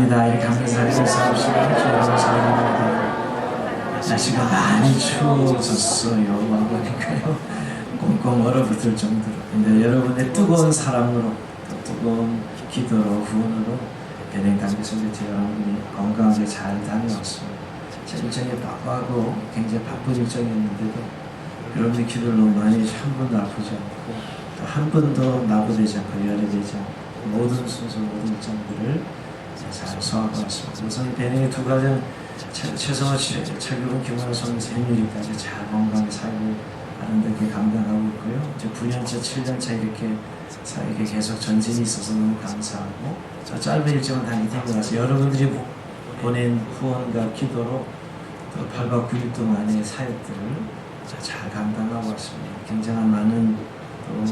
감사합니다. 이렇게 감사하게 싸웁시다. 주여서 사랑합니다. 날씨가 많이 추워졌어요. 와보니까요. 꽁꽁 얼어붙을 정도로. 근데 여러분의 뜨거운 사랑으로, 또 뜨거운 기도로, 후원으로 배낭당기 소개팅 여러분이 건강하게 잘 다녀왔습니다. 제 일정이 바빠고 굉장히 바쁜 일정이었는데도 여러분의 기도를 너무 많이 해서 한 번도 아프지 않고 또 한 번도 나고되지 않고 열애되지 않고 모든 순서 모든 일정들을 잘 소화하고 왔습니다. 우선 배낭의 두 가정 최성화 최규근 김원호 선수 생일까지 잘 건강하게 살고 아름답게 감당하고 있고요. 이제 9년차 7년차 이렇게 계속 전진이 있어서 너무 감사하고 저 짧은 일정은 다 이태리 가서 여러분들이 보낸 후원과 기도로 또 8박 9일 동안의 사역들을 잘 감당하고 왔습니다. 굉장한 많은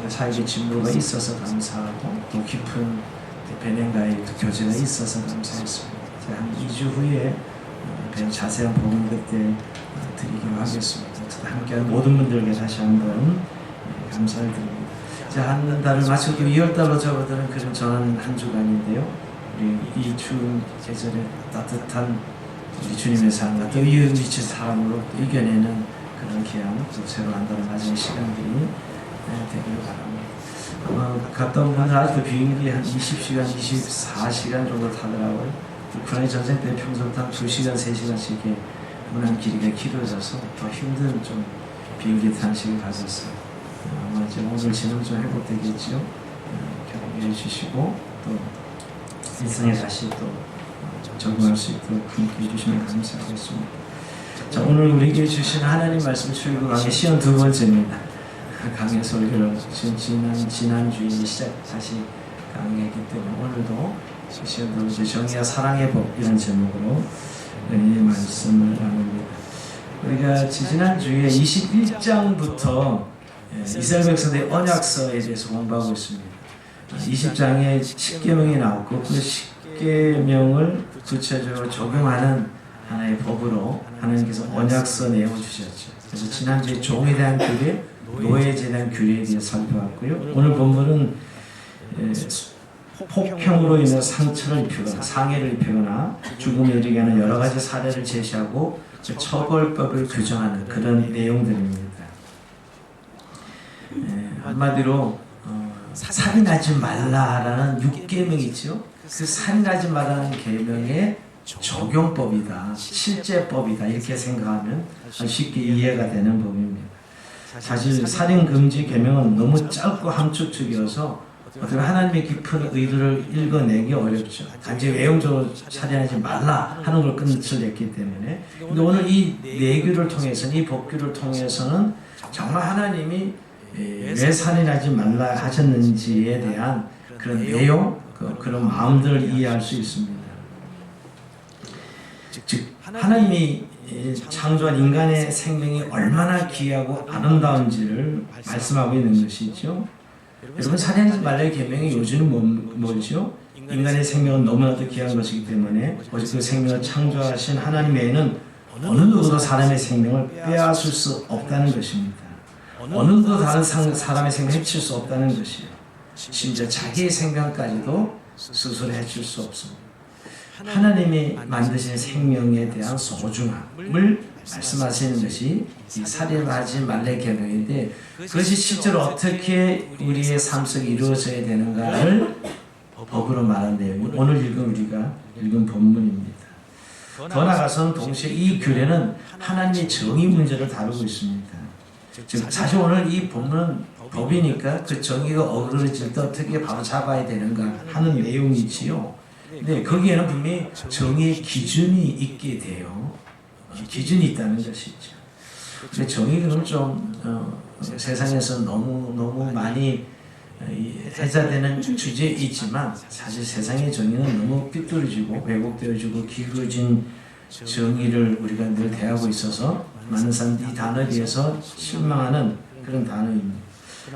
사역의 진보가 있어서 감사하고 또 깊은 배낭과의 교제가 있어서 감사했습니다. 한 2주 후에 자세한 복음 그때 드리기로 하겠습니다. 함께하는 모든 분들에게 다시 한번 감사를 드립니다. 한 달을 마치고 2월달로 접어드는 그런 전한 한 주간인데요. 우리 이 추운 계절에 따뜻한 우리 주님의 삶과 또 이웃 미친 사람으로 이겨내는 그런 귀한 또 새로운 한 달을 맞이하는 시간들이 되기를 바랍니다. 갔다 온 분은 아직도 비행기 한 20시간, 24시간 정도 타더라고요. 우크라이나 전쟁 때 평소부터 한 2시간, 3시간씩 운항 길이가 길어져서 더 힘든 좀 비행기 타는 시간을 가졌어요. 아마 이제 오늘 지금 좀 회복되겠지요. 경험해 주시고 또 일상에 다시 또 적응할 수 있도록 함께 해주시면 감사하겠습니다. 자, 오늘 우리에게 주신 하나님 말씀 출애굽 강의 시연 두 번째입니다. 강의 설교를 지난주에 다시 강의했기 때문에 오늘도 시연 두 번째 정의와 사랑의 법 이런 제목으로 이 말씀을 나눕니다. 우리가 지난주에 21장부터 이스라엘 백성들의 언약서에 대해서 공부하고 있습니다. 20장에 10계명이 나왔고 그 10계명을 구체적으로 적용하는 하나의 법으로 하나님께서 언약서 내용을 주셨죠. 그래서 지난주에 종에 대한 규례, 노예에 대한 규례에 대해 살펴봤고요. 오늘 본문은 폭행으로 인해 상처를 입히거나 상해를 입히거나 죽음에 이르게 하는 여러 가지 사례를 제시하고 그 처벌법을 규정하는 그런 내용들입니다. 한마디로 살인하지 말라라는 6계명이 있죠. 그 살인하지 말라는 계명의 적용법이다, 실제법이다 이렇게 생각하면 쉽게 이해가 되는 법입니다. 사실 살인 금지 계명은 너무 짧고 함축적이어서 어떻게 하나님의 깊은 의도를 읽어내기 어렵죠. 단지 외형적으로 살인하지 말라 하는 걸 끝을 냈기 때문에. 근데 오늘 이 내규를 통해서는, 이 법규를 통해서는 정말 하나님이 왜 살인하지 말라 하셨는지에 대한 그런 내용, 그런 마음들을 이해할 수 있습니다. 즉 하나님이 창조한 인간의 생명이 얼마나 귀하고 아름다운지를 말씀하고 있는 것이죠. 여러분, 살인하지 말라의 계명의 요지는 뭐죠? 인간의 생명은 너무나도 귀한 것이기 때문에 오직 그 생명을 창조하신 하나님 외에는 어느 누구도 사람의 생명을 빼앗을 수 없다는 것입니다. 어느 누구도 다른 사람의 생명을 해칠 수 없다는 것이에요. 심지어 자기의 생명까지도 스스로 해칠 수 없습니다. 하나님이 만드신 생명에 대한 소중함을 말씀하시는 것이 이 살인하지 말라의 계명인데, 그것이 실제로 어떻게 우리의 삶 속에 이루어져야 되는가를 법으로 말한 내용이 오늘 우리가 읽은 본문입니다. 더 나아가서는 동시에 이 규례는 하나님의 정의 문제를 다루고 있습니다. 즉 사실 오늘 이 본문은 법이니까 그 정의가 어그러질 때 어떻게 바로 잡아야 되는가 하는 내용이지요. 근데 거기에는 분명히 정의의 기준이 있게 돼요. 기준이 있다는 것이죠. 근데 정의는 좀 세상에서 너무 많이 회자되는 주제이지만 사실 세상의 정의는 너무 삐뚤어지고 왜곡되어지고 기울어진 정의를 우리가 늘 대하고 있어서 많은 사람들이 이 단어에 대해서 실망하는 그런 단어입니다.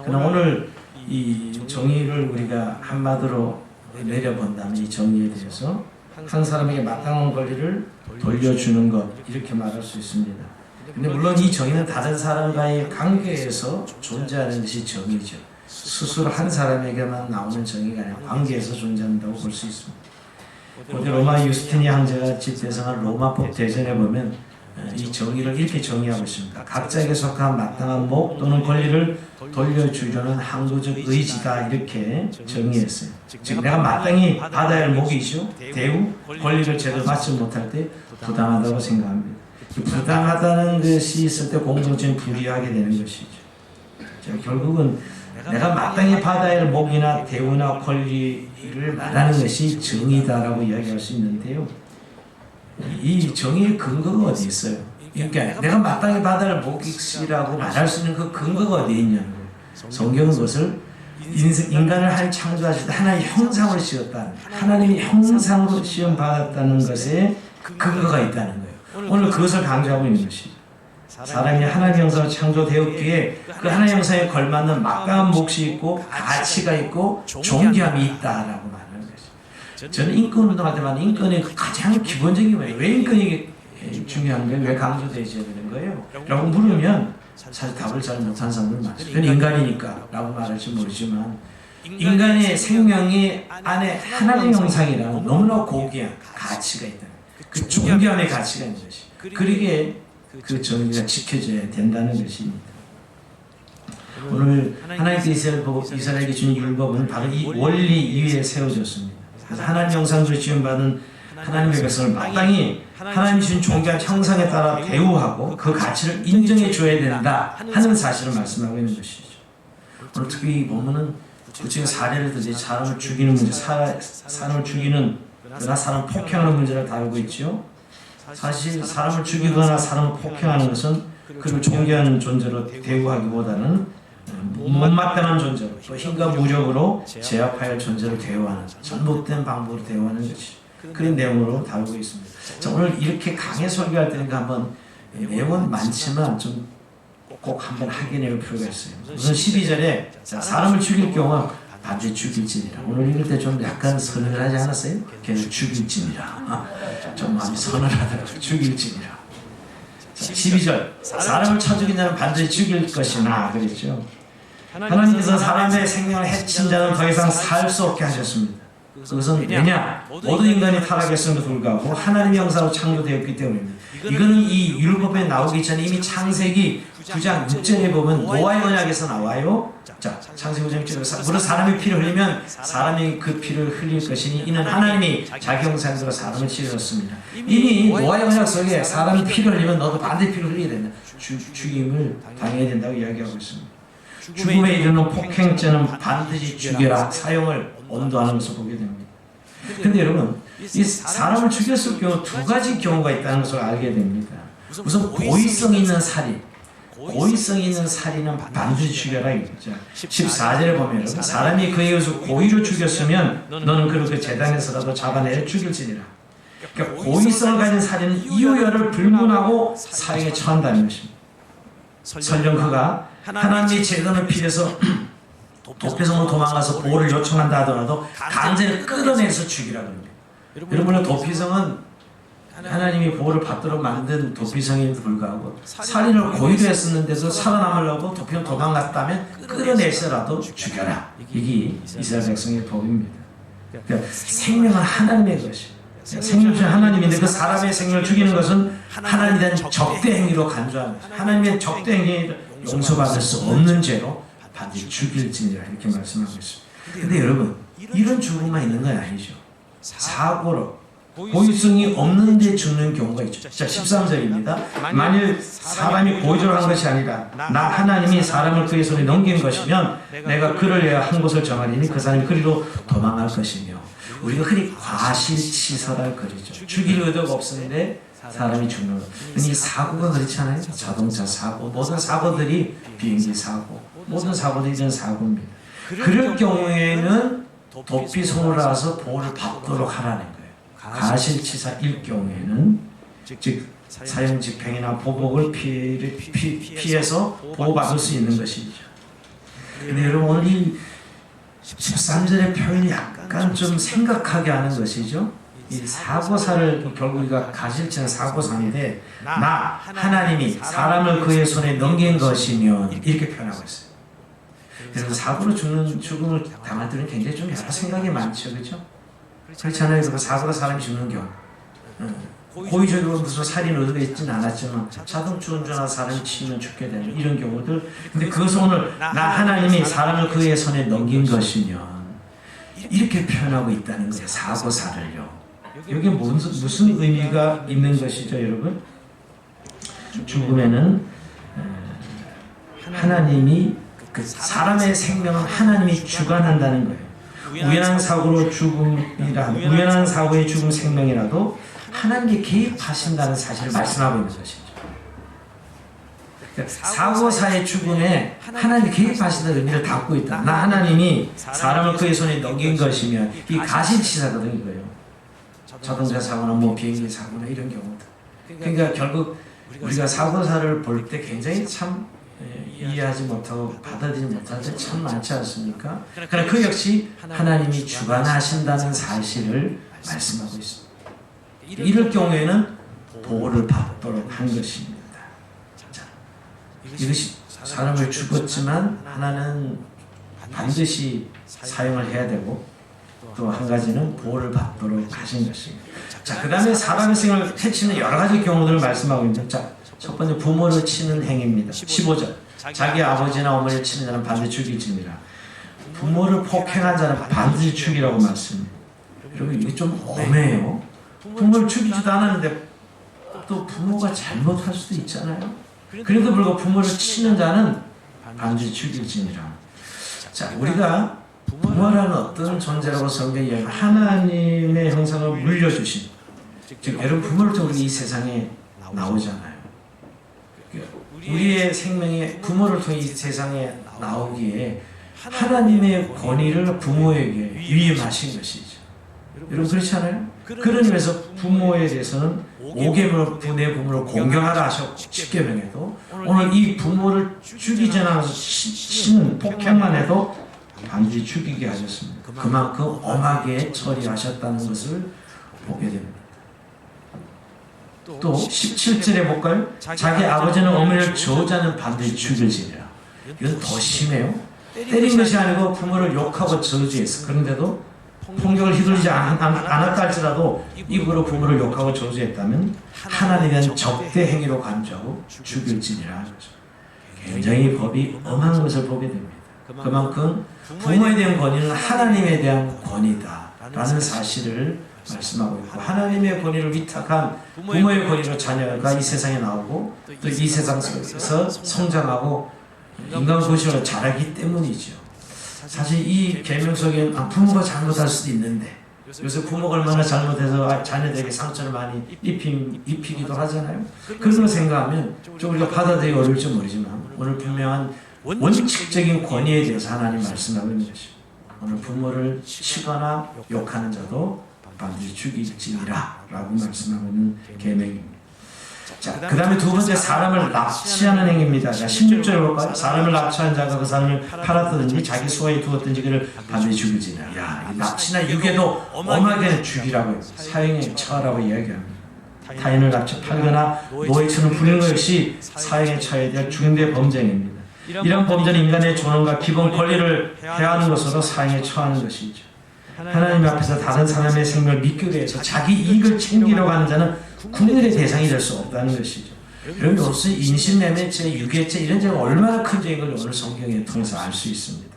그러나 오늘 이 정의를 우리가 한마디로 내려본다면 이 정의에 대해서 한 사람에게 마땅한 권리를 돌려주는 것 이렇게 말할 수 있습니다. 근데 물론 이 정의는 다른 사람과의 관계에서 존재하는 것이 정의죠. 스스로 한 사람에게만 나오는 정의가 아니라 관계에서 존재한다고 볼 수 있습니다. 고대 로마 유스티니 황제가 집대성한 로마법 대전에 보면 이 정의를 이렇게 정의하고 있습니다. 각자에게 속한 마땅한 목 또는 권리를 돌려주려는 항구적 의지다, 이렇게 정의했어요. 즉 내가 마땅히 받아야 할 목이죠. 대우, 권리를 제대로 받지 못할 때 부당하다고 생각합니다. 부당하다는 것이 있을 때 공동체는 불이하게 되는 것이죠. 자, 결국은 내가 마땅히 받아야 할 목이나 대우나 권리를 말하는 것이 정의다라고 이야기할 수 있는데요. 이 정의의 근거가 어디 있어요? 그러니까 내가 마땅히 받아야 할 몫이라고 말할 수 있는 그 근거가 어디 있냐는 거예요. 성경은 그것을 인간을 하나님 창조하실 때 하나님의 형상으로 씌웠다는, 하나님의 형상으로 시험받았다는 것에 근거가 있다는 거예요. 오늘 그것을 강조하고 있는 것이죠. 사람이 하나님의 형상으로 창조되었기에 그 하나님의 형상에 걸맞는 막강한 몫이 있고 가치가 있고 존귀함이 있다라고 말하는 것이죠. 저는 인권운동할 때만 인권의 가장 기본적인 거예요. 왜 인권이 중요한 거예요? 왜 강조되어야 되는 거예요? 라고 물으면 사실 답을 잘 못하는 사람들 많아요. 그건 인간이니까 라고 말할지 모르지만 인간의 생명이 안에 하나님의 형상이라는 너무나 고귀한 가치가 있다. 그 존귀함의 가치가 있는 것이. 그러기에 그 정의가 지켜져야 된다는 것입니다. 오늘 하나님께서 이스라엘에게 주신 율법은 바로 이 원리 위에 세워졌습니다. 그래서 하나님 형상으로 지음받은 하나님의 백성을 마땅히 하나님이 주신 존귀한 형상에 따라 대우하고 그 가치를 인정해 줘야 된다 하는 사실을 말씀하고 있는 것이죠. 오늘 특히 보면은 구체적인 사례를 들지 사람을 죽이는 문제, 사람을 죽이는 그러나 사람을 폭행하는 문제를 다루고 있죠. 사실 사람을 죽이거나 사람을 폭행하는 것은 그를 존귀한 존재로 대우하기보다는 못마땅한 존재로 또 힘과 무력으로 제압할 존재로 대우하는 잘못된 방법으로 대우하는 것이 그런 내용으로 다루고 있습니다. 자, 오늘 이렇게 강해 설교할 때는 한번 내용은 많지만 좀 꼭 한번 확인해 볼 필요가 있어요. 우선 12절에 사람을 죽일 경우 반드시 죽일지니라. 오늘 읽을 때 좀 약간 서늘하지 않았어요? 걔를 죽일지니라. 좀 마음이 서늘하더라고요. 죽일지니라. 자, 12절 사람을 쳐 죽인 자는 반드시 죽일 것이나 그랬죠. 하나님께서 사람의 생명을 해친 자는 더 이상 살 수 없게 하셨습니다. 그것은 왜냐? 모든 인간이 타락했음에도 불구하고 하나님의 형상으로 창조되었기 때문입니다. 이거는 이 율법에 나오기 전에 이미 창세기 9장 6절에 보면 노아의 언약에서 나와요. 자, 창세기 9장 6절에 물론 사람이 피를 흘리면 사람이 그 피를 흘릴 것이니 이는 하나님이 자기 형상대로 사람을 지으셨습니다. 이미 노아의 언약 속에 사람이 피를 흘리면 너도 반드시 피를 흘리게 된다. 죽임을 당해야 된다고 이야기하고 있습니다. 죽음에 이르는 폭행죄는 반드시 죽여라 사형을 언도하는 것을 보게 됩니다. 그런데 여러분 이 사람을 죽였을 경우 두 가지 경우가 있다는 것을 알게 됩니다. 우선 고의성 있는 살인, 고의성 있는 살인은 반드시 죽여라 이거죠. 14절에 보면 사람이 그에 의해서 고의로 죽였으면 너는 그를 그 제단에서라도 잡아내려 죽일지니라. 그러니까 고의성을 가진 살인은 이유여를 불문하고 사형에 처한다는 것입니다. 설령 그가 하나님의 제단을 피해서 도피성으로 도망가서 보호를 요청한다 하더라도 강제로 끌어내서 죽이라고 합니다. 여러분 도피성은 하나님이 보호를 받도록 만든 도피성임에도 불구하고 살인을 고의로 했었는데도 살아남으려고 도피성 도망갔다면 끌어내서라도 죽여라. 이게 이스라엘 백성의 법입니다. 그러니까 생명은 하나님의 것이에요. 생명 중 하나님인데 그 사람의 생명을 죽이는 것은 하나님에 대한 적대 행위로 간주하는 것이죠. 하나님의 적대 행위를 용서받을 수 없는 죄로 반드시 죽일지니라 이렇게 말씀하고 있습니다. 근데 여러분 이런 죽음만 있는 건 아니죠. 사고로 고의성이 없는데 죽는 경우가 있죠. 자 13절입니다. 만일 사람이 고의적으로 한 것이 아니라 나 하나님이 사람을 그의 손에 넘긴 것이면 내가 그를 위하여 한 곳을 정하리니 그 사람이 그리로 도망할 것이며 우리가 흔히 과실치사라 그러죠. 죽일 의도가 없었는데 사람이 죽는 것. 이 사고가 그렇지 않아요? 자동차 사고, 모든 사고들이 비행기 사고, 모든 사고들이 이런 사고입니다. 그럴 경우에는 도피성으로 와서 보호를 받도록 하라는 거예요. 과실치사일 경우에는 즉 사형 집행이나 보복을 피해서 보호받을 수 있는 것이죠. 근데 여러분 오늘 이 13절의 표현이 약간 좀 생각하게 하는 것이죠. 이 사고사를 결국 우리가 가실치는 사고사인데 나 하나님이 사람을 그의 손에 넘긴 것이면 이렇게 표현하고 있어요. 그래서 사고로 죽는 죽음을 당할 때는 굉장히 좀 여러 생각이 많죠, 그렇죠? 그렇잖아요. 그 사고로 사람이 죽는 경우. 고의적으로 무슨 살인 의도가 있지는 않았지만 자동차 운전하다 사람이 치면 죽게 되는 이런 경우들. 근데 그것은 오늘 나 하나님이 사람을 그의 손에 넘긴 것이면 이렇게 표현하고 있다는 거예요. 사고사를요. 여기에 무슨 의미가 있는 것이죠, 여러분? 죽음에는 하나님이 그 사람의 생명은 하나님이 주관한다는 거예요. 우연한 사고로 우연한 사고의 죽음 생명이라도 하나님께 개입하신다는 사실을 말씀하고 있는 것이죠. 그러니까 사고사의 죽음에 하나님이 개입하신다는 의미를 담고 있다. 나 하나님이 사람을 그의 손에 넘긴 것이면 이 가신치사거든요. 이거예요. 자동차 사고나 뭐 비행기 사고나 이런 경우들. 그러니까 결국 우리가 사고사를 볼 때 굉장히 참 이해하지 못하고 받아들이지 못할 때 참 많지 않습니까? 그러나 그 역시 하나님이 주관하신다는 사실을 말씀하고 있습니다. 이럴 경우에는 보호를 받도록 한 것입니다. 자, 이것이 사람을 죽었지만 하나는 반드시 사용을 해야 되고 또 한 가지는 보호를 받도록 하신 것입니다. 자, 그 다음에 사람의 생을 해치는 여러 가지 경우들을 말씀하고 있습니다. 자, 첫 번째 부모를 치는 행위입니다. 15절 자기 아버지나 어머니를 치는 자는 반드시 죽일지니라. 부모를 폭행한 자는 반드시 죽이라고 말씀합니다. 여러분 이게 좀 엄해요. 부모를 죽이지도 않았는데 또 부모가 잘못할 수도 있잖아요. 그래도 불구하고 부모를 치는 자는 반드시 죽일지니라. 자, 우리가 부모라는 어떤 존재라고 성경이 이야기합니다. 하나님의 형상을 물려주신, 즉 여러분 부모를 통해 이 세상에 나오잖아요. 우리의 생명에 부모를 통해 이 세상에 나오기에 하나님의 권위를 부모에게 위임하신 것이죠. 여러분 그렇지 않아요? 그런 의미에서 부모에 대해서는 5계명으로 내 부모를 공경하라 하셨고 10계명에도 오늘 이 부모를 죽이지 않아서 치는 폭행만 해도 반드시 죽이게 하셨습니다. 그만큼 엄하게 처리하셨다는 것을 보게 됩니다. 또 17절에 볼까요? 자기 아버지는 어머니를 저주하는 반드시 죽일지니라. 이건 더 심해요. 때린 것이 아니고 부모를 욕하고 저주했어. 그런데도 폭력을 휘둘리지 않았다 할지라도 입으로 부모를 욕하고 저주했다면 하나님은 적대 행위로 간주하고 죽일지니라 하죠. 굉장히 법이 엄한 것을 보게 됩니다. 그만큼 부모에 대한 권위는 하나님에 대한 권위다 라는 사실을 말씀하고 있고, 하나님의 권위를 위탁한 부모의 권위로 자녀가 이 세상에 나오고 또 이 세상에서 성장하고 인간 고시로 자라기 때문이죠. 사실 이 계명 속에 부모가 잘못할 수도 있는데 요새 부모가 얼마나 잘못해서 자녀들에게 상처를 많이 입히기도 하잖아요. 그런 걸 생각하면 좀 우리가 받아들이기 어려울지 모르지만 오늘 분명한 원칙적인 권위에 대해서 하나님 말씀하고 있는 것입니다. 오늘 부모를 치거나 욕하는 자도 반드시 죽일지니라 라고 말씀하고 있는 계명입니다. 자, 그 다음에 두 번째 사람을 납치하는 행위입니다. 자, 16절을 볼까요? 사람을 납치한 자가 그 사람을 팔았든지 자기 수하에 두었든지 그를 반드시 죽일지니라. 야, 납치나 유괴도 엄하게 죽이라고 해요. 사형에 처하라고 이야기합니다. 타인을 납치 팔거나 노예처럼 부리는 것 역시 사형에 처해야 될 중대 범죄입니다. 이런 범죄는 인간의 존엄과 기본 권리를 해하는 것으로 사형에 처하는 것이죠. 하나님 앞에서 다른 사람의 생명을 믿기 위해서 자기 이익을 챙기려고 하는 자는 구별의 대상이 될 수 없다는 것이죠. 여러분 여기서 인신매매죄, 유괴죄 이런 죄가 얼마나 큰 죄인 걸 오늘 성경에 통해서 알 수 있습니다.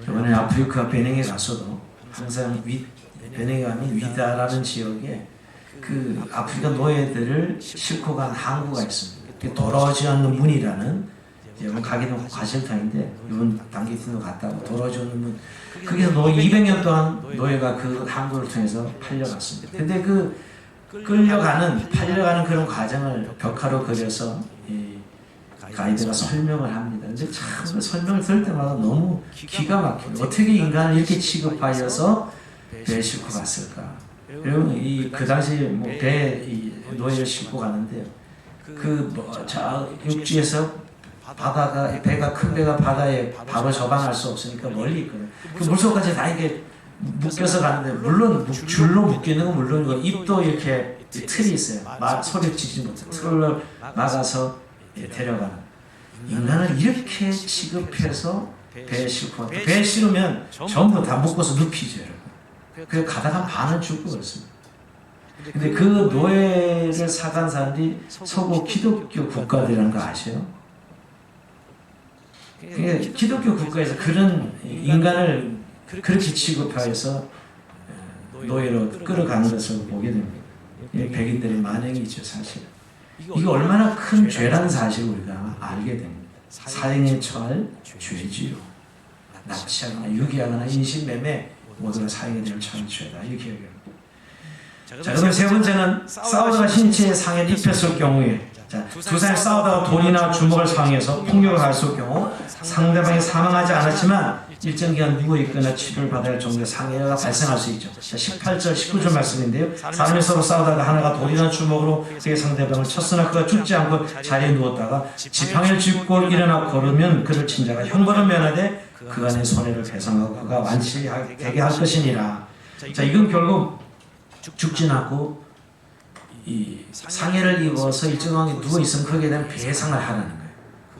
이번에 아프리카 베냉에 가서도 항상 베냉에 가면 위다라는 지역에 그 아프리카 노예들을 싣고 간 항구가 있습니다. 돌아오지 않는 문이라는, 여러분 가기는 과실탕인데 이번 단기팀도 갔다고 돌아오지 않는 문, 거기서 200년 동안 노예가 그 항구를 통해서 팔려갔습니다. 근데 그 팔려가는 그런 과정을 벽화로 그려서 이 가이드가 설명을 합니다. 근데 참 그 설명을 들을 때마다 너무 기가 막혀요. 어떻게 인간을 이렇게 취급하여서 배에 싣고 갔을까? 여러분 그 당시 뭐 배에 노예를 싣고 가는데 저 육지에서 배가 큰 배가 바다에 바로 저방할 수 없으니까 멀리 있거든요. 그 물속까지 다 이렇게 묶여서 가는데, 물론 줄로 묶이는 건 물론이고 입도 이렇게 틀이 있어요. 소리 지지 못해 틀을 막아서 데려가는. 인간을 이렇게 취급해서 배에 싣고 배에 실으면 전부 다 묶어서 눕히죠. 그 가다가 반은 죽고 그렇습니다. 근데 그 노예를 사간 사람들이 서구 기독교 국가들이라는 거 아세요? 그러니까 기독교 국가에서 그런 인간을 그렇게 취급하여서 노예로 끌어가는 것을 보게 됩니다. 백인들의 만행이죠, 사실. 이거 얼마나 큰 죄라는 사실을 우리가 알게 됩니다. 사형에 처할 죄지요. 납치하거나 유기하거나 인신매매 모두가 사형에 대한 처한 죄다. 이렇게 얘기합니다. 자, 그럼 세 번째는 싸우다가 신체에 상해를 입혔을 경우에, 두 사람이 싸우다가 돌이나 주먹을 사용해서 폭력을 가했을 경우 상대방이 사망하지 않았지만 일정 기간 누워있거나 치료를 받아야 할 정도의 상해가 발생할 수 있죠. 18절, 19절 말씀인데요. 사람이 서로 싸우다가 하나가 돌이나 주먹으로 그의 상대방을 쳤으나 그가 죽지 않고 자리에 누웠다가 지팡이를 짚고 일어나 걸으면 그를 친 자가 형벌을 면하되 그간의 손해를 배상하고 그가 완치되게 할 것이니라. 자, 이건 결국 죽진 않고 이 상해를 입어서 일정하게 누워있으면 거기에 대한 배상을 하라는 거예요.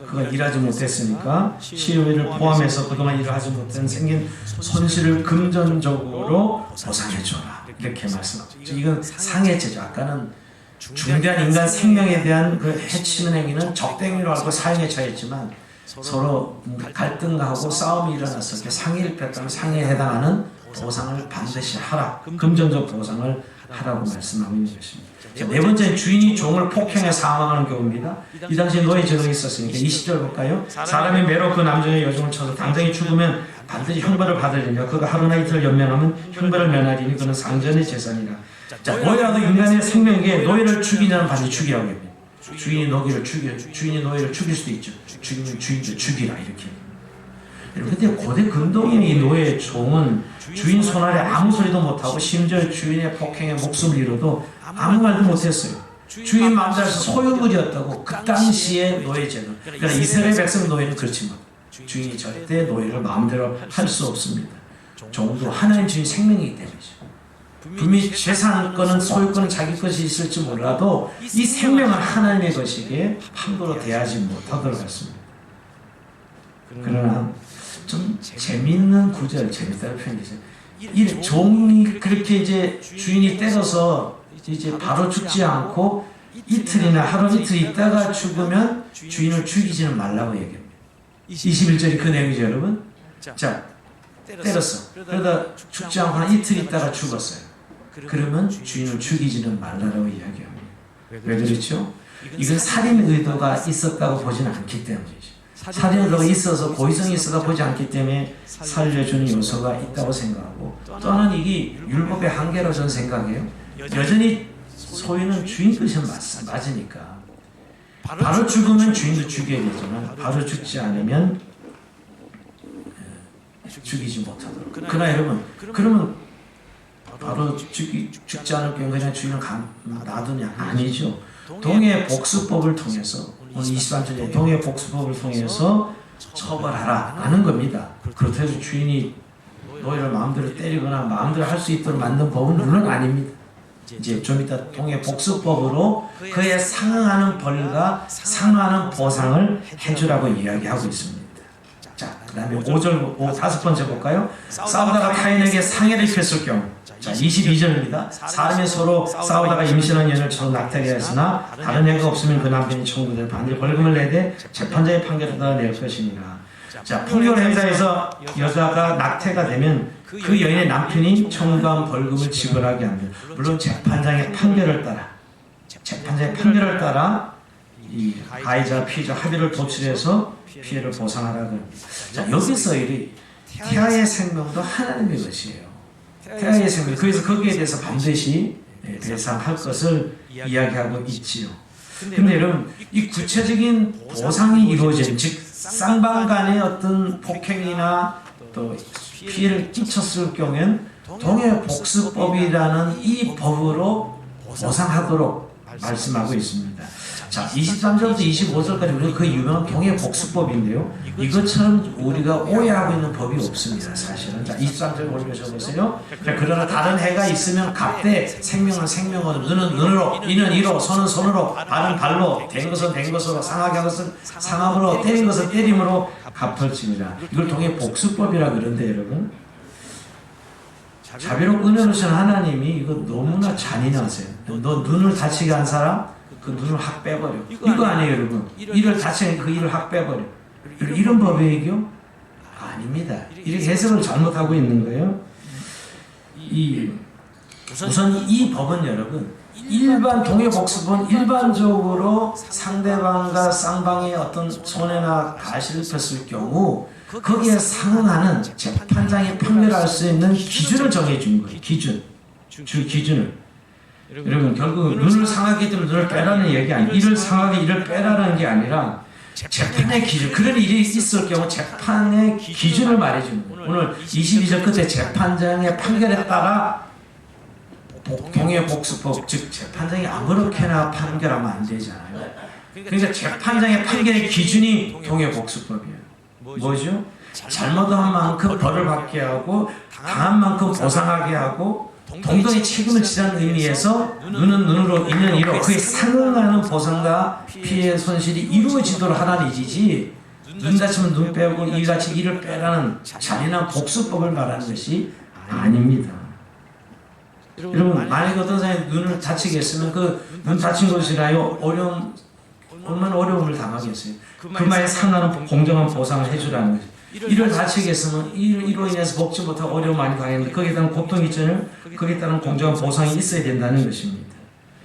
그가 일하지 못했으니까 치료비를 포함해서 그동안 일을 하지 못한 생긴 손실을 금전적으로 보상해줘라. 이렇게 말씀하죠. 이건 상해죄죠. 아까는 중대한 인간 생명에 대한 그 해치는 행위는 적대행위로 알고 사형에 처했지만 서로 갈등하고 싸움이 일어나서 이렇게 상해를 폈다면 상해에 해당하는 보상을 반드시 하라. 금전적 보상을 하라고 말씀하고 있는 것입니다. 네 번째는 주인이 종을 폭행해 사망하는 경우입니다. 이 당시에 노예제도가 있었으니까 20절 볼까요? 사람이 매로 그 남자의 여종을 쳐서 당장이 죽으면 반드시 형벌을 받으리며 그가 하루나 이틀 연명하면 형벌을 면하리니 그는 상전의 재산이라. 자, 노예라도 인간의 생명에 노예를 죽이냐는 반드시 죽이라고 합니다. 주인이 노예를 죽일 수도 있죠. 주인을 죽이라 이렇게. 그런데 고대 근동의 이 노예 종은 주인 손 아래 아무 소리도 못하고 심지어 주인의 폭행에 목숨을 잃어도 아무 말도 못했어요. 주인 마음대로서 소유물이었다고 그 당시의 노예제도. 그러니까 이스라엘 백성 노예는 그렇지 못. 주인이 절대 노예를 마음대로 할 수 없습니다. 종도 하나님 주인 생명이기 때문이죠. 분명히 재산권은 소유권은 자기 것이 있을지 몰라도 이 생명은 하나님의 것이기에 함부로 대하지 못하도록 했습니다. 그러나 좀 재밌는 구절, 재밌다는 표현이죠. 이 종이 그렇게 이제 주인이 때려서 이제 바로 죽지 않고 이틀이나 하루 이틀 있다가 죽으면 주인을 죽이지는 말라고 얘기합니다. 21절이 그 내용이죠, 여러분. 자, 때렸어. 그러다 죽지 않고 한 이틀 있다가 죽었어요. 그러면 주인을 죽이지는 말라고 이야기합니다. 왜 그렇죠? 이건 살인 의도가 있었다고 보지는 않기 때문이죠. 살인 의도가 있어서 고의성이 있어서 보지 않기 때문에 살려주는 요소가 있다고 생각하고, 또 하나는 이게 율법의 한계로 저는 생각해요. 여전히 소유는 주인 것이 맞으니까 바로 죽으면 주인도 죽여야 되지만 바로 죽지 않으면 죽이지 못하도록. 그러나 여러분, 그러면 바로 죽지 않을 경우 그냥 주인을 놔두냐? 아니죠. 동해 복수법을 통해서, 오늘 23절에 동해 복수법을 통해서 처벌하라 하는 겁니다. 그렇다고 해서 주인이 노예를 마음대로 때리거나 마음대로 할 수 있도록 만든 법은 물론 아닙니다. 이제 좀 이따 동해 복수법으로 그에 상응하는 벌과 상응하는 보상을 해주라고 이야기하고 있습니다. 자, 그 다음에 5절, 다섯 번째 볼까요? 싸우다가 타인에게 상해를 입혔을 경우. 자, 22절입니다. 사람이 서로 싸우다가 임신한 여인을 서로 낙태하게 했으나 다른 애가 없으면 그 남편이 청구될 반드시 벌금을 내되 재판장의 판결을 낼 것이니라. 자, 폭력을 행사해서 여자가 낙태가 되면 그 여인의 남편이 청구한 벌금을 지불하게 합니다. 물론 재판장의 판결을 따라 이 가해자 피해자 합의를 도출해서 피해를 보상하라고 합니다. 자, 여기서 이 태아의 생명도 하나님의 것이에요. 태아의 생명. 그래서 거기에 대해서 반드시 배상할 것을 이야기하고 있지요. 근데 여러분, 이 구체적인 보상이 이루어지는, 즉 쌍방 간의 어떤 폭행이나 또 피해를 끼쳤을 경우엔 동해복수법이라는 이 법으로 보상하도록 말씀하고 있습니다. 자, 23절부터 25절까지 우리가 그 유명한 동해복수법인데요. 이것처럼 우리가 오해하고 있는 법이 없습니다, 사실은. 자, 23절 올려줘보세요. 그러나 다른 해가 있으면 갑대, 생명은 생명으로, 눈은 눈으로, 이는 이로, 손은 손으로, 발은 발로, 된 것은 된 것으로, 상하게 한 것은 상함으로, 때린 것은 때림으로 갚을지니라. 이걸 동해복수법이라 그러는데 여러분, 자비롭고 은혜로우신 하나님이 이거 너무나 잔인하세요. 너 눈을 다치게 한 사람 그 눈을 확 빼버려. 이거 아니에요, 여러분. 이를 다치게 그 이를 확 빼버려. 이런 법이에요? 아닙니다. 이렇게 해석을 잘못하고 있는 거예요. 우선 이 법은 여러분, 일반 동해복습은 일반적으로 상대방과 쌍방의 어떤 손해나 가시를 폈을 경우 거기에 상응하는 재판장이 판결할 수 있는 기준을 정해준 거예요. 기준을. 여러분, 결국 눈을 상하게 되면 눈을 빼라는 얘기 아니에요. 이를 상하게 이를 빼라는 게 아니라 재판의 기준, 그런 일이 있을 경우 재판의 기준을 말해주는 거예요. 오늘 22절 끝에 재판장의 판결에 따라 동해복수법, 즉 재판장이 아무렇게나 판결하면 안 되잖아요. 그러니까 재판장의 판결의 기준이 동해복수법이에요. 뭐죠? 잘못한 만큼 벌을 받게 하고 당한 만큼 보상하게 하고 동등의 책임을 지라는 의미에서 눈은 눈으로 이는 이로 그에 상응하는 보상과 피해 손실이 이루어지도록 하라는 이지지, 눈 다치면 눈 빼고 이 다치 이를 빼라는 잔인한 복수법을 말하는 것이 아닙니다. 여러분, 만약에 어떤 사람이 눈을 다치게 했으면 그 눈 다친 것이라요 얼마나 어려움을 당하겠어요. 그 말에 상하는 공정한 보상을 해주라는 거죠. 이를 다치게 했으면 이로 인해서 먹지 못하고 어려움 많이 당했는데 거기에 따른 고통이 있잖아요. 거기에 따른 공정한 보상이 있어야 된다는 것입니다.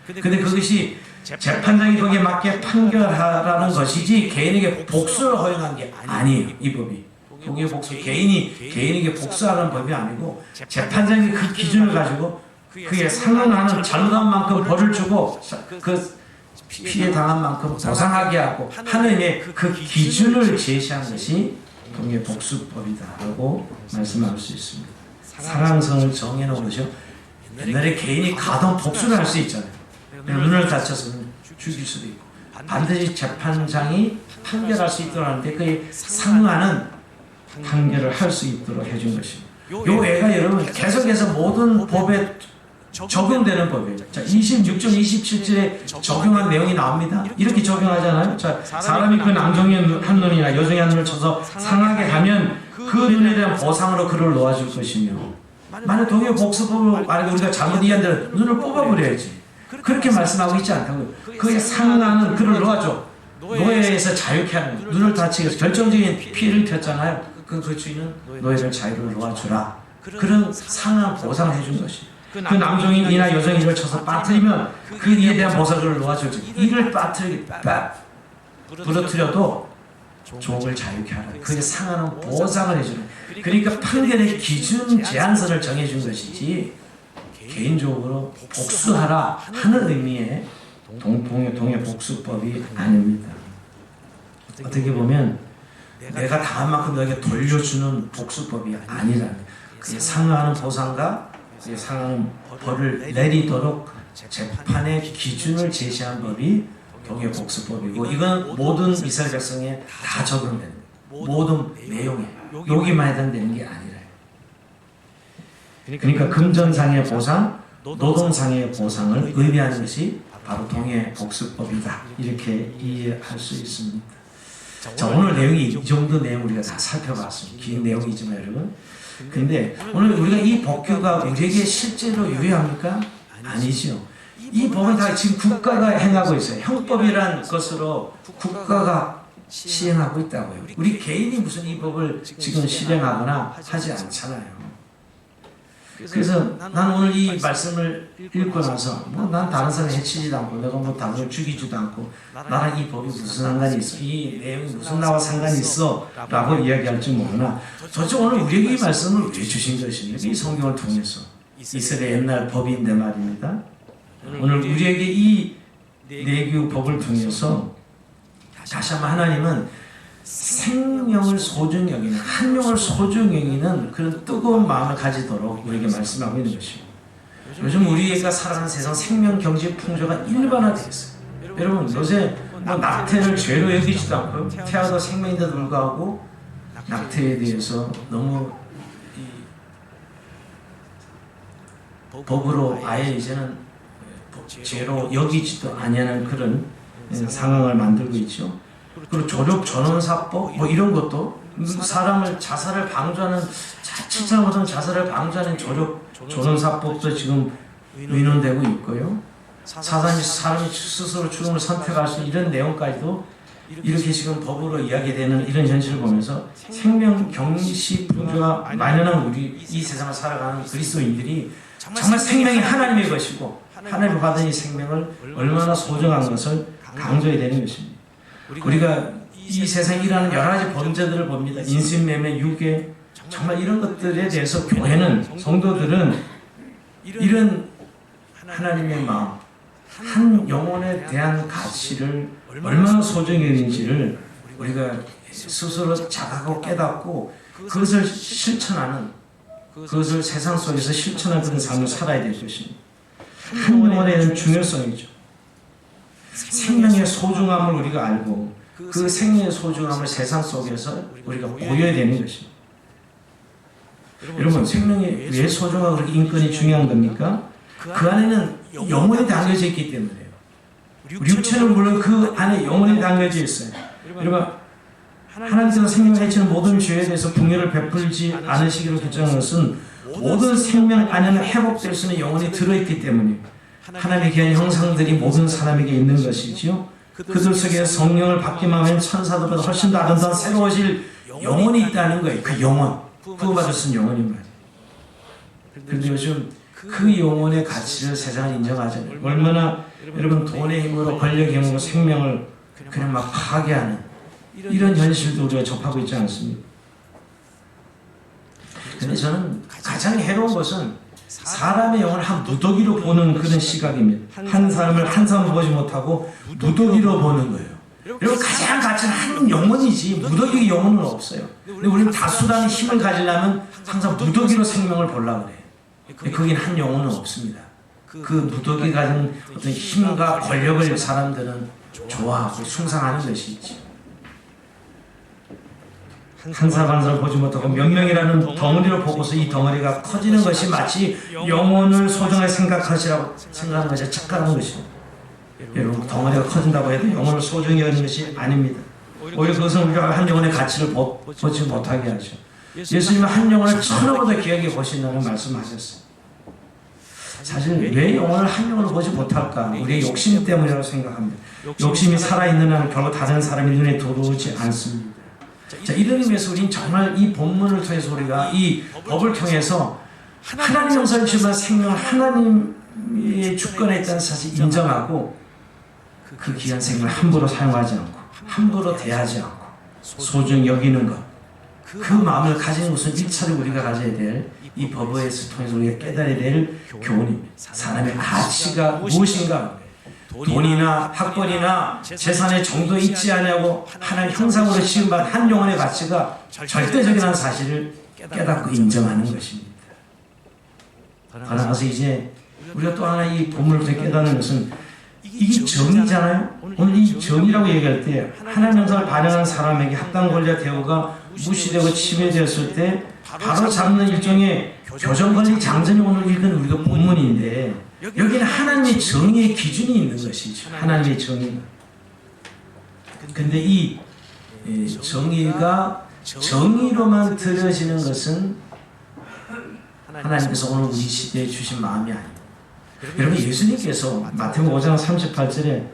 근데 그것이 재판장이 거기에 맞게 판결하라는 것이지 개인에게 복수를 허용한 게 아니에요. 이 법이. 동의 복수, 개인에게 복수하는 법이 아니고 재판장이 그 기준을 가지고 그에 상응하는 잘못한 만큼 벌을 주고 그 피해 당한 만큼 보상하게 하고 하느님의 그 기준을 제시한 것이 동의 복수법이다라고 말씀할 수 있습니다. 상한선을 정해놓은 것이요. 옛날에 개인이 가동 복수를 할 수 있잖아요. 눈을 다쳐서 죽일 수도 있고 반드시 재판장이 판결할 수 있도록 하는데 그에 상응하는 판결을 할 수 있도록 해준 것입니다. 요 애가 여러분 계속해서 모든 법에 적용되는 법이에요. 자, 26절, 27절에 적용한 내용이 나옵니다. 이렇게 적용하잖아요. 자, 사람이 그 남종의 한 눈이나 여종의 한 눈을 쳐서 상하게 하면 그 눈에 대한 보상으로 그를 놓아줄 것이며, 만약 동의 복수법을 말하고 우리가 잘못 이해한 대로 눈을 뽑아버려야지. 그렇게 말씀하고 있지 않다고요. 그에 상하는 그를 놓아줘. 노예에서 자유케 하는 거예요. 눈을 다치게 해서 결정적인 피해를 줬잖아요. 그 주인은 노예를 자유로 놓아주라. 그런 상한 보상을 해준 것이에요. 그 남종이나 여종이를 쳐서 빠뜨리면 그 이에 대한 보상을 놓아주죠. 이를 부러뜨려도 종을 자유케 하라. 그게 상하는 보상을 해주는. 그러니까 판결의 기준 제한선을 정해준 것이지 개인적으로 복수하라 하는 의미의 동의 복수법이 아닙니다. 어떻게 보면 내가 당한 만큼 너에게 돌려주는 복수법이 아니라는, 그게 상응하는 보상과 상한 벌을 내리도록 재판의 기준을 제시한 법이 동의 복수법이고, 이건 모든 이스라엘 백성에 다 적용되는 모든 내용에 여기만 해당되는 게 아니라요. 그러니까 금전상의 보상, 노동상의 보상을 의미하는 것이 바로 동의 복수법이다. 이렇게 이해할 수 있습니다. 자, 오늘 내용이 이 정도 내용 우리가 다 살펴봤습니다. 긴 내용이지만 여러분. 근데 오늘 우리가 이 법규가 우리에게 실제로 유효합니까? 아니죠. 이 법은 다 지금 국가가 행하고 있어요. 형법이란 것으로 국가가 시행하고 있다고요. 우리 개인이 무슨 이 법을 지금 실행하거나 하지 않잖아요. 그래서 난 오늘 이 말씀을 읽고 나서 난 다른 사람 해치지도 않고 내가 다른 걸 죽이지도 않고 나랑 이 법이 무슨 상관이 있어, 이 내용이 무슨 나와 상관이 있어 라고 이야기할지 모르나, 도대체 오늘 우리에게 이 말씀을 왜 주신 것입니까? 이 성경을 통해서. 이스라엘 옛날 법인데 말입니다. 오늘 우리에게 이 내규 법을 통해서 다시 한번 하나님은 생명을 소중히 여기는, 한 명을 소중히 여기는 그런 뜨거운 마음을 가지도록 우리에게 말씀하고 있는 것입니다. 요즘 우리가 살아가는 세상 생명 경제 풍조가 일반화되었어요. 여러분, 요새 낙태를 죄로 여기지도 않고요. 태아도 생명인데도 불구하고 낙태에 대해서 너무 법으로 아예 이제는 죄로 여기지도 아니하는 그런 상황을 만들고 있죠. 그리고 조력 전원사법 이런 것도 사람을 자살을 방조하는 자칫 못하면 자살을 방조하는 조론사법도 지금 의논되고 있고요. 사람이 스스로 죽음을 선택할 수 있는 이런 내용까지도 이렇게 지금 법으로 이야기되는 이런 현실을 보면서 생명 경시 분주가 만연한 우리 이 세상을 살아가는 그리스도인들이 정말 생명이 하나님의 것이고 하나님을 받은 이 생명을 얼마나 소중한 것을 강조해야 되는 것입니다. 우리가 이 세상에 일어나는 여러 가지 범죄들을 봅니다. 인신매매, 유괴, 정말 이런 것들에 대해서 교회는, 성도들은 이런 하나님의 마음, 한 영혼에 대한 가치를 얼마나 소중히 여기는지를 우리가 스스로 자각하고 깨닫고 그것을 실천하는, 그것을 세상 속에서 실천하는 그런 삶을 살아야 될 것입니다. 한 영혼에 대한 중요성이죠. 생명의 소중함을 우리가 알고 그 생명의 소중함을 세상 속에서 우리가 보여야 되는 것입니다. 여러분, 생명이 왜 소중하고 그렇게 인권이 중요한 겁니까? 그 안에는 영혼이 담겨져 있기 때문에요. 우리 육체는 물론 그 안에 영혼이 담겨져 있어요. 여러분, 하나님께서 생명을 해치는 모든 죄에 대해서 긍휼을 베풀지 않으시기로 결정한 것은 모든 생명 안에는 회복될 수 있는 영혼이 들어있기 때문이에요. 하나님의 귀한 형상들이 모든 사람에게 있는 것이지요. 그들 속에 성령을 받기만 하면 천사들보다 훨씬 더 아름다운 새로워질 영혼이 있다는 거예요. 그 영혼, 구원받았은 영혼이 말이에요. 그런데 요즘 그 영혼의 가치를 세상은 인정하잖아요. 얼마나 여러분 돈의 힘으로 권력의 힘으로 생명을 그냥 막 파괴하는 이런 현실도 우리가 접하고 있지 않습니까? 그런데 저는 가장 해로운 것은 사람의 영혼을 한 무더기로 보는 그런 시각입니다. 한 사람을 보지 못하고 무더기로 보는 거예요. 여러분, 가장 가치는 한 영혼이지 무더기 영혼은 없어요. 근데 우리는 다수단의 힘을 가지려면 항상 무더기로 생명을 보려고 그래요. 근데 거긴 한 영혼은 없습니다. 그 무더기 가진 어떤 힘과 권력을 사람들은 좋아하고 숭상하는 것이 있지. 한 사람 한 사람 보지 못하고 몇 명이라는 덩어리로 보고서 이 덩어리가 커지는 것이 마치 영혼을 소중하게 생각하는 것이 착각하는 것입니다. 여러분, 덩어리가 커진다고 해도 영혼을 소중히 여기는 것이 아닙니다. 오히려 그것은 우리가 한 영혼의 가치를 보지 못하게 하죠. 예수님은 한 영혼을 천하보다 귀하게 보신다는 말씀하셨어요. 사실 왜 영혼을 한 영혼을 보지 못할까? 우리의 욕심 때문이라고 생각합니다. 욕심이 살아있는 한은 결국 다른 사람의 눈에 들어오지 않습니다. 자, 이런 의미에서 우리는 정말 이 본문을 통해서 우리가 이 법을 통해서 하나님 영상을 주시면 생명을 하나님의 주권에 있다는 사실 인정하고 그 귀한 생명을 함부로 사용하지 않고 함부로 대하지 않고 소중히 여기는 것, 그 마음을 가지는 것은 일차례 우리가 가져야 될 이 법을 통해서 우리가 깨달아야 될 교훈입니다. 사람의 가치가 무엇인가, 돈이나 학벌이나 재산의 정도 있지 않냐고 하나님 형상으로 지음받은 한 영혼의 가치가 절대적이라는 사실을 깨닫고 인정하는 것입니다. 그러나서 이제 우리가 또 하나 이 본문을 통해 깨닫는 것은 이게 정의잖아요. 오늘 이 정의라고 얘기할 때 하나님 형상을 반영한 사람에게 합당 권리와 대우가 무시되고 침해되었을 때 바로 잡는 일종의 교정권리 장전이 오늘 읽은 우리가 본문인데, 여기는 하나님의 정의의 기준이 있는 것이죠. 하나님의 정의가. 근데 이 정의가 정의로만 들어지는 것은 하나님께서 오늘 우리 시대에 주신 마음이 아닙니다. 여러분, 예수님께서 마태복음 5장 38절에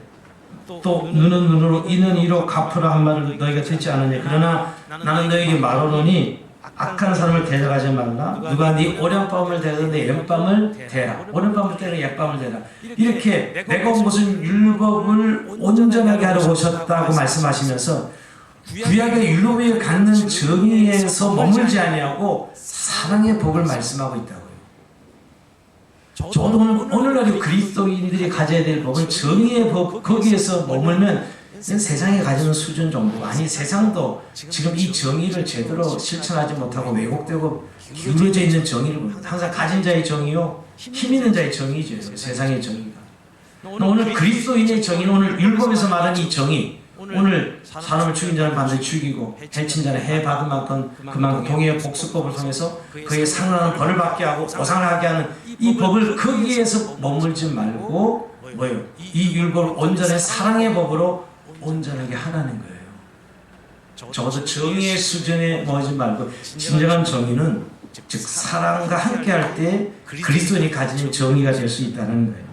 또 눈은 눈으로 이는 이로 갚으라 한 말을 너희가 듣지 않았냐. 그러나 나는 너희에게 말하노니 악한 사람을 데려가지 말라. 누가 네 오련밤을 대든 내 왼밤을 대라. 오른밤을 대라 옛밤을 대라. 이렇게 내가 온 것은 율법을 온전하게 하러 오셨다고 말씀하시면서 구약의 율법에 갖는 정의에서 머물지 아니하고 사랑의 복을 말씀하고 있다고요. 저도 오늘날 그리스도인들이 가져야 될 법은 정의의 법, 거기에서 머물면 세상에 가지는 수준 정도, 아니 세상도 지금 이 정의를 제대로 실천하지 못하고 왜곡되고 기울어져 있는 정의를 봅니다. 항상 가진 자의 정의요, 힘 있는 자의 정의죠. 세상의 정의가. 오늘 그리스도인의 정의는 오늘 율법에서 말하는 이 정의, 오늘 사람을 죽인 자는 반드시 죽이고 해친 자는 해 받은 만큼 그만큼 동의의 복수법을 통해서 그의 상응하는 벌을 받게 하고 보상을 하게 하는 이 법을 거기에서 머물지 말고 뭐예요? 이 율법을 온전히 사랑의 법으로 온전하게 하라는 거예요. 적어도 정의의 수준에 머지 말고 진정한 정의는 즉 사랑과 함께할 때 그리스도인이 가진 정의가 될 수 있다는 거예요.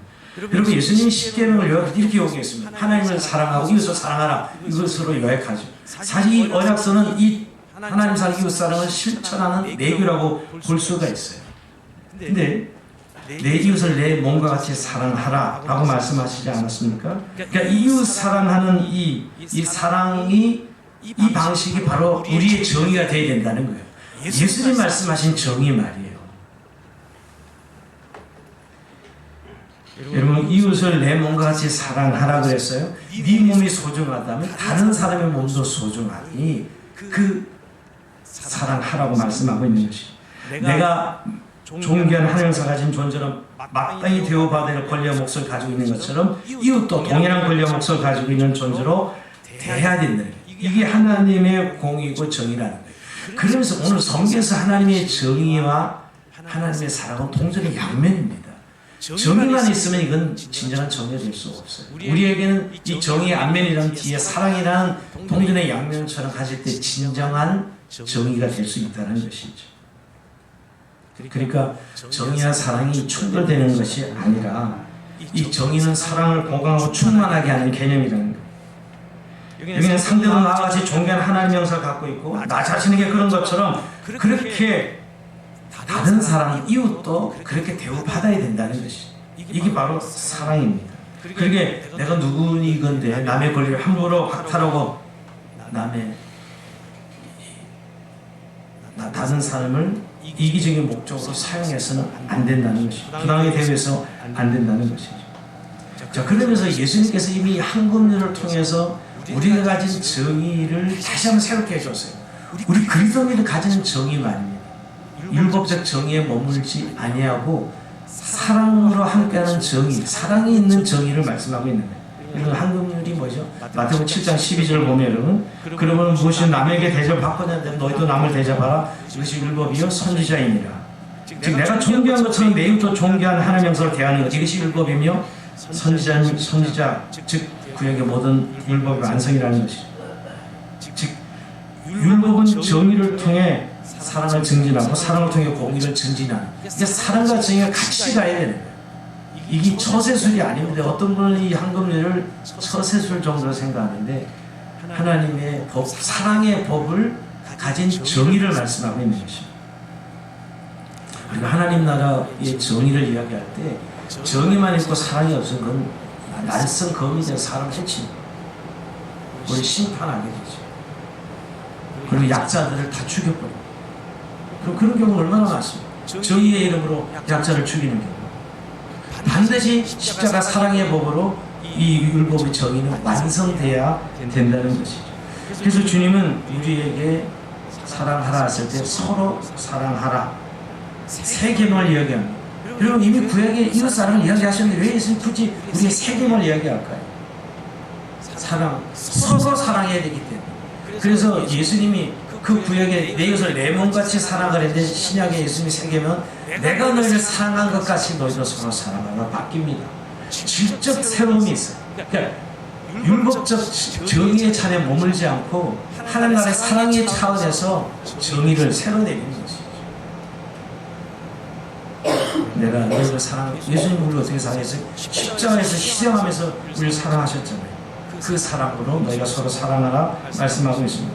여러분 예수님이 십계명을 이렇게 요구했습니다. 하나님을 사랑하고 이웃을 사랑하라. 이것으로 요약하죠. 사실 이 언약서는 이 하나님 사랑 이웃 사랑을 실천하는 내규라고 볼 수가 있어요. 근데 내 이웃을 내 몸과 같이 사랑하라 라고 말씀하시지 않았습니까? 그러니까 이웃 사랑하는 이 사랑이 이 방식이 바로 우리의 정의가 되어야 된다는 거예요. 예수님 말씀하신 정의 말이에요. 여러분 이웃을 내 몸과 같이 사랑하라 그랬어요. 네 몸이 소중하다면 다른 사람의 몸도 소중하니 그 사랑하라고 말씀하고 있는 것이 내가 존귀한 하늘에서 가진 존재는 마땅히 대우받아야 할 권리와 몫을 가지고 있는 것처럼 이웃도 동일한 권리와 몫을 가지고 있는 존재로 대해야 된다는 거예요. 이게 하나님의 공의고 정의라는 거예요. 그러면서 오늘 성경에서 하나님의 정의와 하나님의 사랑은 동전의 양면입니다. 정의만 있으면 이건 진정한 정의가 될 수 없어요. 우리에게는 이 정의의 앞면이라는 뒤에 사랑이라는 동전의 양면처럼 가질 때 진정한 정의가 될 수 있다는 것이죠. 그러니까 정의와 사랑이 충돌되는 것이 아니라 이 정의는 사랑을 보강하고 충만하게 하는 개념이라는 거예요. 여기는 상대방 나와 같이 존귀한 하나님의 형상을 갖고 있고 나 자신에게 그런 것처럼 그렇게 다른 사람, 이웃도 그렇게 대우받아야 된다는 것이 이게 바로 사랑입니다. 그러게 내가 누구이건데 남의 권리를 함부로 박탈하고 남의 다른 사람을 이기적인 목적으로 사용해서는 안 된다는 것이죠. 부당하게 대우해서 안 된다는 것이죠. 자, 그러면서 예수님께서 이미 한금률을 통해서 우리가 가진 정의를 다시 한번 새롭게 해줬어요. 우리 그리스도인들이 가지는 정의 말입니다. 율법적 정의에 머물지 아니하고 사랑으로 함께하는 정의, 사랑이 있는 정의를 말씀하고 있는 거예요. 이런 한금률이 뭐죠? 마태복음 7장 12절 보면 여러분 그러면 무엇이 남에게 대접받거든 너희도 남을 대접하라. 이것이 율법이요 선지자이니라. 즉 내가 존귀한 것처럼 내 이웃도 존귀한 하나님의 형상을 대하는 것 이것이 율법이며 선지자 즉 구약의 모든 율법의 완성이라는 것이죠. 즉 율법은 정의를 통해 사랑을 증진하고 사랑을 통해 공의를 증진하는 이게 사랑과 정의가 같이 가야 되는 거예요. 이게 처세술이 아닙니다. 어떤 분은 이 한금률을 처세술 정도로 생각하는데 하나님의 법, 사랑의 법을 가진 정의를 말씀하고 있는 것입니다. 그리고 하나님 나라의 정의를 이야기할 때 정의만 있고 사랑이 없으면 그건 날선 검이 된 사람 해치 우리 심판하게 되죠. 그리고 약자들을 다 죽여버려요. 그럼 그런 경우 얼마나 많습니까? 정의의 이름으로 약자를 죽이는 경우 반드시 십자가 사랑의 법으로 이 율법의 정의는 완성돼야 된다는 것이죠. 그래서 주님은 우리에게 사랑하라 했을 때 서로 사랑하라 세 계명을 이야기합니다. 여러분 이미 구약의 이웃 사랑을 이야기하셨는데 왜 예수님 굳이 우리의 세 계명을 이야기할까요? 사랑, 서로 사랑해야 되기 때문에. 그래서 예수님이 그 구약의 내 이웃을 내 몸같이 사랑을 했는데 신약의 예수님이 세 계명은 내가 너희를 사랑한 것 같이 너희도 서로 사랑하라 바뀝니다. 질적 새로움이 있어요. 그러니까 율법적 정의의 찬에 머물지 않고 하나님 나라의 사랑의 차원에서 정의를 새로 내리는 것이죠. 내가 너희를 사랑, 예수님 우리를 어떻게 사랑했어요? 십자가에서 희생하면서 우리를 사랑하셨잖아요. 그 사랑으로 너희가 서로 사랑하라 말씀하고 있습니다.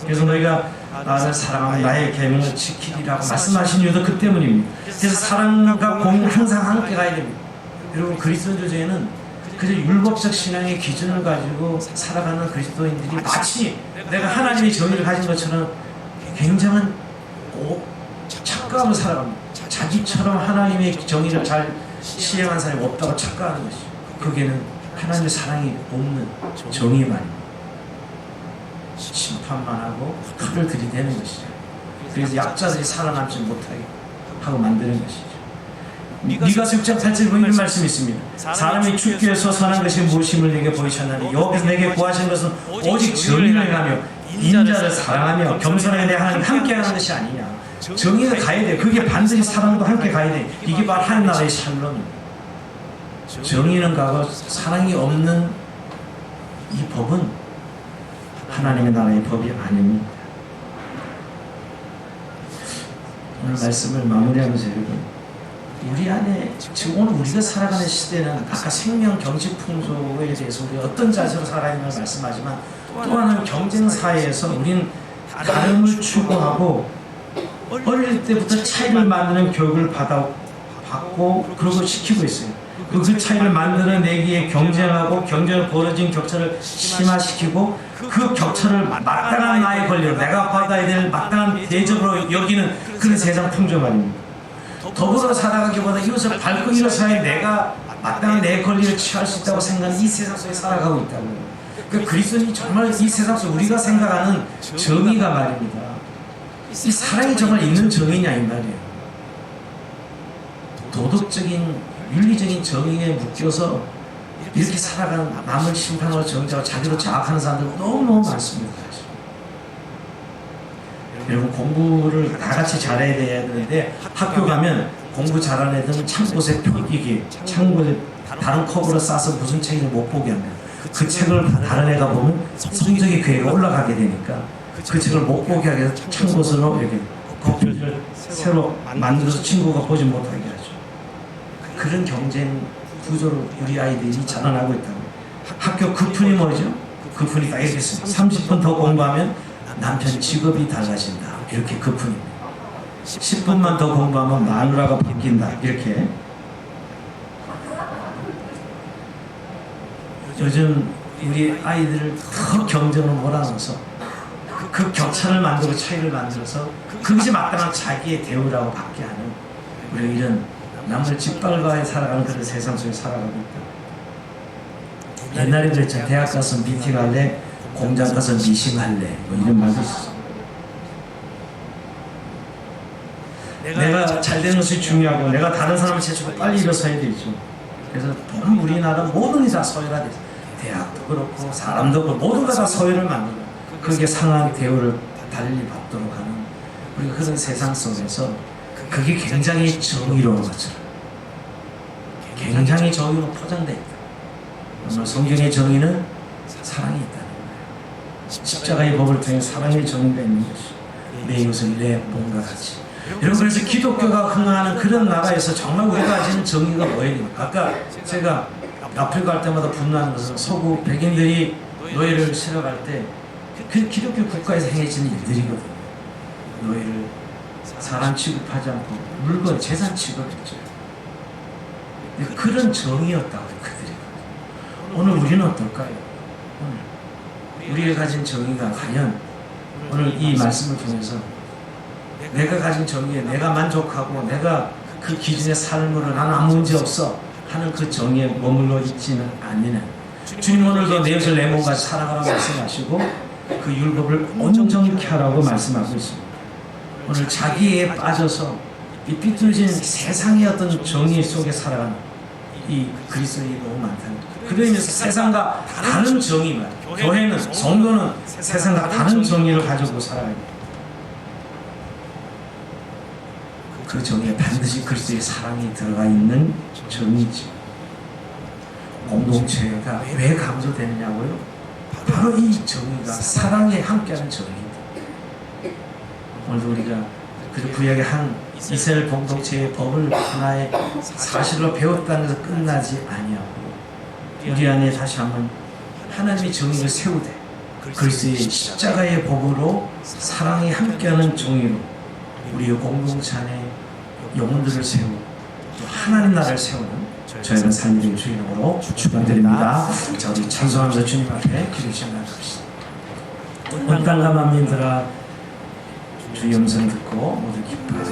그래서 너희가 나를 사랑하면 나의 계명을 지키리라고 말씀하신 이유도 그 때문입니다. 그래서 사랑과 공은 항상 함께 가야 됩니다. 여러분 그리스도인들 중에는 그저 율법적 신앙의 기준을 가지고 살아가는 그리스도인들이 마치 내가 하나님의 정의를 가진 것처럼 굉장한 착각으로 살아갑니다. 자기처럼 하나님의 정의를 잘 시행한 사람이 없다고 착각하는 것이죠. 거기에는 하나님의 사랑이 없는 정의만입니다. 심판만 하고 칼을 들이대는 것이죠. 그래서 약자들이 살아남지 못하게 하고 만드는 것이죠. 미가 6장 8절 보면 이런 말씀이 있습니다. 사람이 주께서 선한 것이 무엇임을 내게 보이셨나니 여호와께서 내게 구하신 것은 오직 정의를 행하며 인자를 사랑하며 겸손하게 내 하나님 함께하는 것이 아니냐. 정의가 가야 돼. 그게 반드시 사랑도 함께 가야 돼. 이게 바로 하나님 나라의 샬롬입니다. 정의는 가고 사랑이 없는 이 법은 하나님의 나라의 법이 아닙니다. 오늘 말씀을 마무리하면서 여러분, 우리 안에 지금 오늘 우리가 살아가는 시대는 아까 생명 경직 풍조에 대해서 우리 어떤 자세로 살아있는 걸 말씀하지만 또 하나는 경쟁 사회에서 우리는 다름을 추구하고 어릴 때부터 차이를 만드는 교육을 받고 그러고 시키고 있어요. 그 차이를 만들어내기에 경쟁을 벌어진 격차를 심화시키고 그 격차를 마땅한 나의 권리로 내가 받아야 될 마땅한 대접으로 여기는 그런 세상 풍조 말입니다. 더불어 살아가기보다 이것을 밟고 일어서야 내가 마땅한 내 권리를 취할 수 있다고 생각하는 이 세상 속에 살아가고 있다고요. 그러니까 그리스도인이 정말 이 세상 속 우리가 생각하는 정의가 말입니다. 이 사랑이 정말 있는 정의냐 이 말이에요. 도덕적인 윤리적인 정의에 묶여서 이렇게 살아가는 남을 심판하고 정죄하고 자기로 자학하는 사람들 너무너무 많습니다. 여러분 공부를 다 같이 잘해야 되는데 학교 가면 공부 잘하는 애들은 창고에 표기기 창고에 다른 컵으로 싸서 무슨 책인지 못 보게 합니다. 그 책을 다른 애가 보면 성적이 그 애가 올라가게 되니까 그 책을 못 보게 하게 해서 창고서로 이렇게 커피를 새로 만들어서 친구가 보지 못하게 하죠. 그런 경쟁 구조로 우리 아이들이 자라나고 있다고. 학교 급훈이 뭐죠? 급훈이 딱 이렇게 있습니다. 30분 더 공부하면 남편 직업이 달라진다. 이렇게 급훈입니다. 10분만 더 공부하면 마누라가 바뀐다. 이렇게. 요즘 우리 아이들을 더 경쟁으로 몰아넣어서 그 격차를 만들고 차이를 만들어서 그것이 마땅한 자기의 대우라고 받게 하는 우리 이런 남을 짓밟아야 살아가는 그런 세상 속에 살아가고 있다. 옛날에 그랬죠. 대학 가서 미팅할래, 공장 가서 미싱할래, 뭐 이런 말도 있었어. 내가 잘 되는 것이 중요하고 내가 다른 사람을 제치고 빨리 일어서야 되죠. 그래서 너무 우리나라 모든 게 다 서열화돼서 대학도 그렇고 사람도 그렇고 모두가 다 서열을 만들고 그게 상한 대우를 달리 받도록 하는 우리가 그런 세상 속에서 그게 굉장히 정의로운 것처럼 굉장히 정의로 포장되어 있다. 오늘 성경의 정의는 사랑이 있다는 거예요. 십자가의 법을 통해 사랑의 정의가 있는 것이 내 이웃을 내 몸과 같이. 여러분 그래서 기독교가 흥하는 그런 나라에서 정말 우리가 가지는 정의가 뭐예요? 아까 제가 아프리카 갈 때마다 분노하는 것은 서구 백인들이 노예를 실어갈 때 그 기독교 국가에서 행해지는 일들이거든요. 노예를 사람 취급하지 않고 물건, 재산 취급했죠. 그런 정의였다고요, 그들이. 오늘 우리는 어떨까요? 오늘 우리가 가진 정의가 과연 오늘 이 말씀을 통해서 내가 가진 정의에 내가 만족하고 내가 그 기준의 삶으로 나는 아무 문제 없어 하는 그 정의에 머물러 있지는 않는 주님 오늘도 내 것을 내 몸같이 살아가라고 말씀하시고 그 율법을 온전케 하라고 말씀하고 있습니다. 오늘 자기에 빠져서 이 삐뚤어진 세상의 어떤 정의 속에 살아가는 이 그리스도인이 너무 많다는 거예요. 그러면서 세상과 다른 정의만, 교회는, 성도는 세상과 다른 정의를 가지고 살아가야 돼요. 그 정의에 반드시 그리스도의 사랑이 들어가 있는 정의지. 공동체가 왜 강조되느냐고요? 바로 이 정의가 사랑에 함께하는 정의입니다. 오늘도 우리가 그 구약의 한 이스라엘 공동체의 법을 하나의 사실로 배웠다는 것은 끝나지 아니하고 우리 안에 다시 한번 하나님의 정의를 세우되 그리스도의 십자가의 법으로 사랑이 함께하는 정의로 우리의 공동체 안에 영혼들을 세우고 또 하나님 나라를 세우는 저희는 삶이 되길 주 이름으로 축원드립니다. 자, 우리 찬송하면서 주님 앞에 기도 시작합시다. 온 땅과 만민들아 주 음성 듣고 모두 기뻐하시고